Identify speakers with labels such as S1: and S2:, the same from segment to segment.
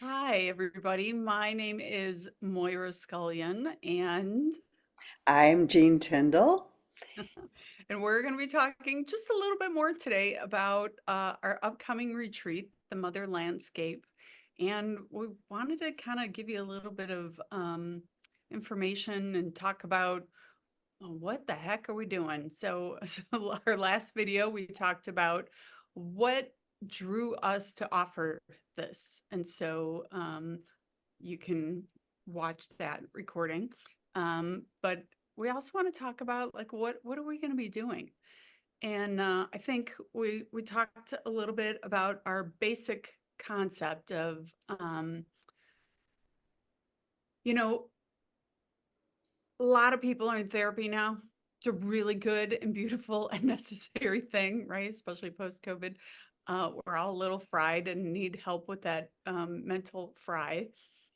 S1: Hi, everybody. My name is Moira Scullion, and
S2: I'm Jean Tyndall.
S1: and we're going to be talking just a little bit more today about our upcoming retreat, the Mother Landscape. And we wanted to kind of give you a little bit of information and talk about what the heck are we doing? So our last video, we talked about what drew us to offer this. And so you can watch that recording. But we also want to talk about like what are we going to be doing? And I think we talked a little bit about our basic concept of you know a lot of people are in therapy now. It's a really good and beautiful and necessary thing, right? Especially post COVID. We're all a little fried and need help with that mental fry.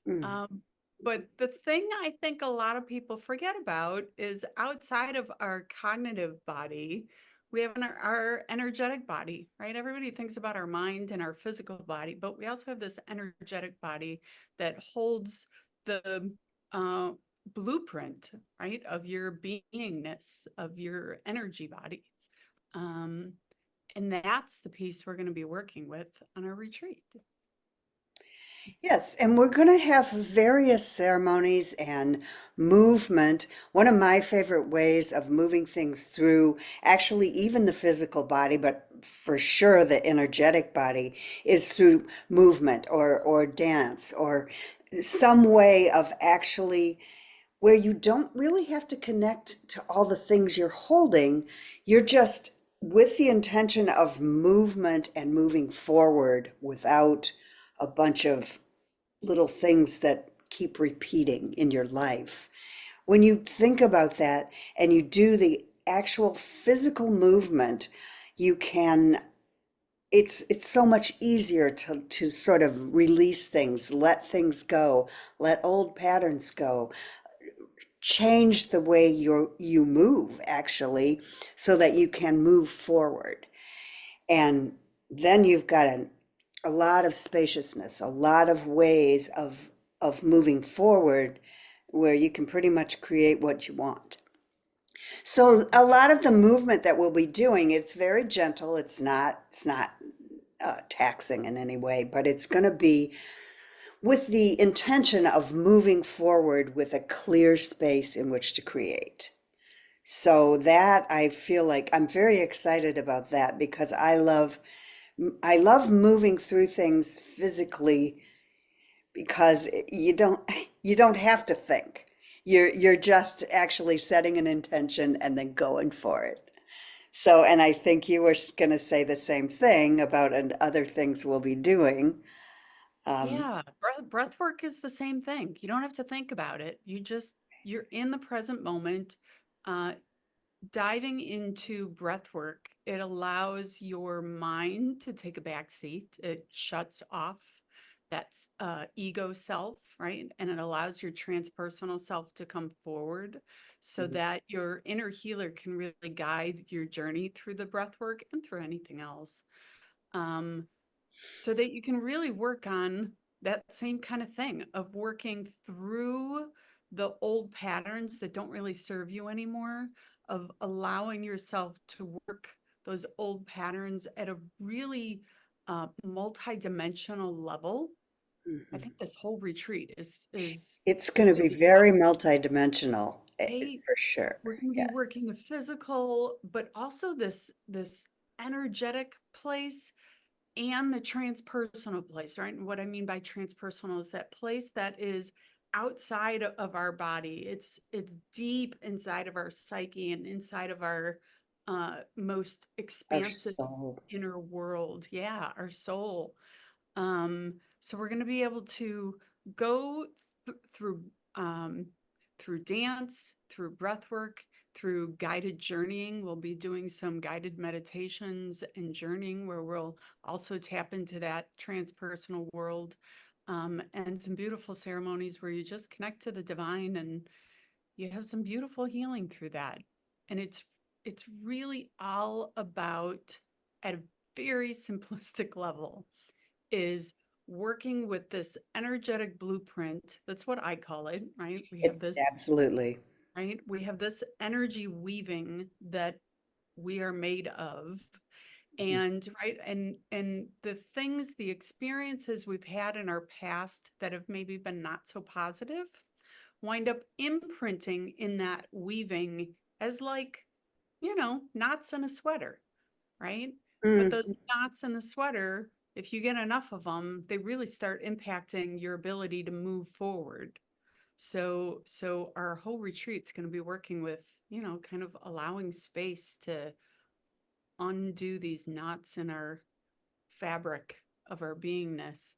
S2: Mm.
S1: Um, but the thing I think a lot of people forget about is outside of our cognitive body, we have our energetic body, right? Everybody thinks about our mind and our physical body, but we also have this energetic body that holds the uh, blueprint, right, of your beingness, of your energy body. Um, and that's the piece we're going to be working with on our retreat.
S2: Yes, and we're going to have various ceremonies and movement. One of my favorite ways of moving things through, actually, even the physical body, but for sure the energetic body, is through movement or dance or some way of actually where you don't really have to connect to all the things you're holding. You're just with the intention of movement and moving forward without a bunch of little things that keep repeating in your life. When you think about that and you do the actual physical movement, you can it's so much easier to sort of release things, let things go, let old patterns go, change the way you move actually so that you can move forward. And then you've got a lot of spaciousness, a lot of ways of moving forward where you can pretty much create what you want. So a lot of the movement that we'll be doing, it's very gentle. It's not taxing in any way, but it's going to be with the intention of moving forward with a clear space in which to create. So that I feel like I'm very excited about that because I love moving through things physically because you don't have to think. You're just actually setting an intention and then going for it. So, and I think you were going to say the same thing about and other things we'll be doing. Um,
S1: Yeah, breath work is the same thing. You don't have to think about it. You're in the present moment. Uh, Diving into breath work, it allows your mind to take a back seat. It shuts off that ego self, right? And it allows your transpersonal self to come forward so that your inner healer can really guide your journey through the breath work and through anything else. Um, so that you can really work on that same kind of thing of working through the old patterns that don't really serve you anymore, of allowing yourself to work those old patterns at a really multi-dimensional level. I
S2: mhm.
S1: think this whole retreat
S2: It's
S1: is
S2: going to
S1: going
S2: be
S1: to be about,
S2: very multidimensional,
S1: hey,
S2: for sure.
S1: we're going to be
S2: Yes.
S1: working the physical, but also this energetic place and the transpersonal place, right? And what I mean by transpersonal is that place that is outside of our body. It's deep inside of our psyche and inside of our most
S2: Our
S1: expansive
S2: soul.
S1: inner world. Yeah, our soul. So we're going to be able to go through um, through dance, through breath work, through guided journeying. We'll be doing some guided meditations and journeying where we'll also tap into that transpersonal world, and some beautiful ceremonies where you just connect to the divine and you have some beautiful healing through that. And it's really all about, at a very simplistic level, is working with this energetic blueprint. That's what I call it, right? We have
S2: It,
S1: this,
S2: absolutely.
S1: right? We have this energy weaving that we are made of. And right, and the things, the experiences we've had in our past that have maybe been not so positive wind up imprinting in that weaving as like, knots in a sweater, right? But
S2: Mm,
S1: those knots in the sweater, if you get enough of them, they really start impacting your ability to move forward. So our whole retreat's going to be working with, kind of allowing space to undo these knots in our fabric of our beingness.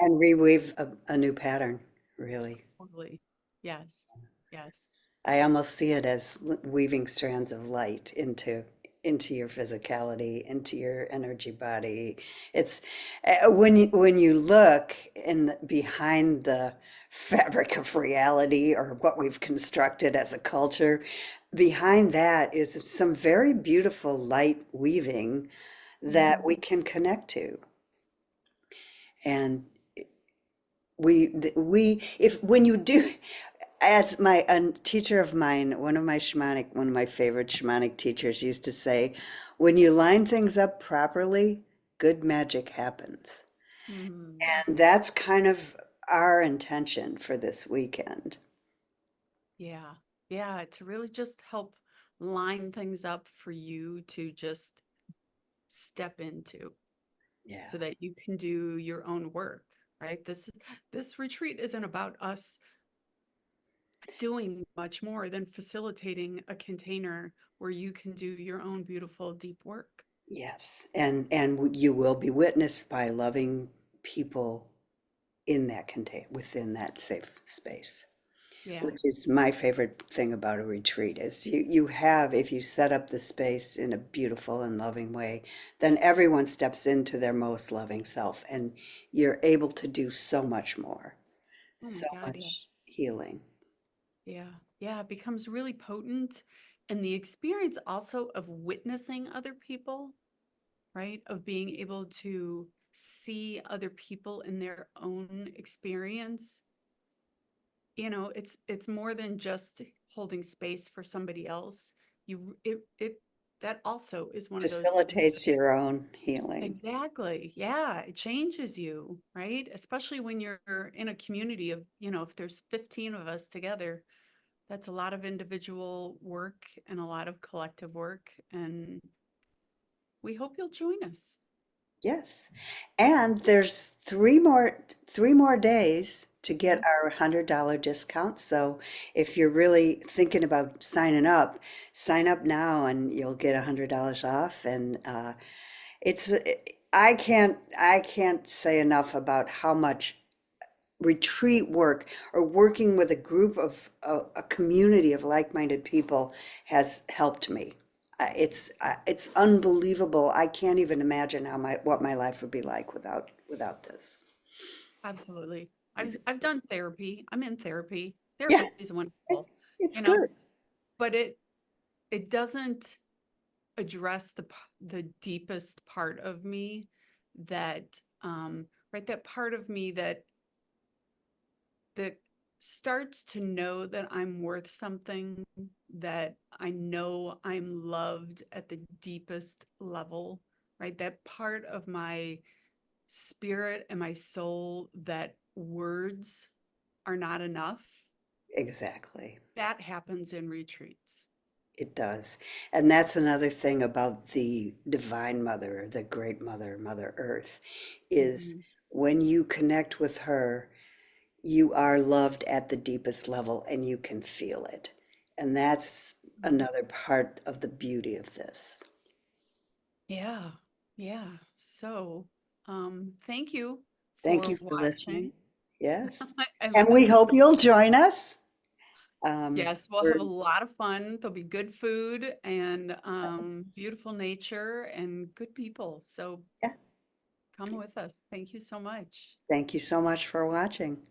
S2: and reweave a new pattern, really.
S1: Totally. Yes. Yes.
S2: I almost see it as weaving strands of light into your physicality, into your energy body. It's when you look in behind the fabric of reality or what we've constructed as a culture, behind that is some very beautiful light weaving that
S1: Mhm.
S2: we can connect to. And we if when you do, as my a teacher of mine, one of my favorite shamanic teachers used to say, when you line things up properly, good magic happens.
S1: Mhm.
S2: And that's kind of our intention for this weekend.
S1: Yeah. Yeah. To really just help line things up for you to just step into
S2: Yeah.
S1: so that you can do your own work, right? This retreat isn't about us doing much more than facilitating a container where you can do your own beautiful deep work.
S2: Yes. And you will be witnessed by loving people in that contain within that safe space.
S1: Yeah.
S2: Which is my favorite thing about a retreat is you have, if you set up the space in a beautiful and loving way, then everyone steps into their most loving self and you're able to do so much more,
S1: Oh
S2: so
S1: my God. Yeah.
S2: much healing.
S1: Yeah. Yeah. It becomes really potent. And the experience also of witnessing other people, right? Of being able to see other people in their own experience. It's more than just holding space for somebody else. That also is one of those things.
S2: Facilitates your own healing.
S1: Exactly. Yeah, it changes you, right? Especially when you're in a community of, if there's 15 of us together, that's a lot of individual work and a lot of collective work. And we hope you'll join us.
S2: Yes. And there's three more days to get
S1: Mhm.
S2: our $100 discount. So if you're really thinking about sign up now and you'll get $100 off. And it's I can't say enough about how much retreat work or working with a group of a community of like-minded people has helped me. It's unbelievable. I can't even imagine what my life would be like without this.
S1: Absolutely. I've done therapy. I'm in therapy.
S2: Yeah,
S1: Therapy is wonderful,
S2: it's
S1: you know,
S2: good.
S1: but it doesn't address the deepest part of me that right, that part of me that starts to know that I'm worth something, that I know I'm loved at the deepest level, right? That part of my spirit and my soul that words are not enough.
S2: Exactly.
S1: That happens in retreats.
S2: It does. And that's another thing about the Divine Mother, the Great Mother, Mother Earth, is
S1: Mhm.
S2: when you connect with her, you are loved at the deepest level and you can feel it. And that's another part of the beauty of this.
S1: Yeah, yeah. So, thank you
S2: Thank
S1: for
S2: you for listening.
S1: watching.
S2: Yes.
S1: I,
S2: And
S1: I
S2: we
S1: hope,
S2: hope you'll join us.
S1: yes, we'll have
S2: We're
S1: a lot of fun. There'll be good food and
S2: yes.
S1: beautiful nature and good people. So
S2: Yeah.
S1: come with us. Thank you so much.
S2: Thank you so much for watching.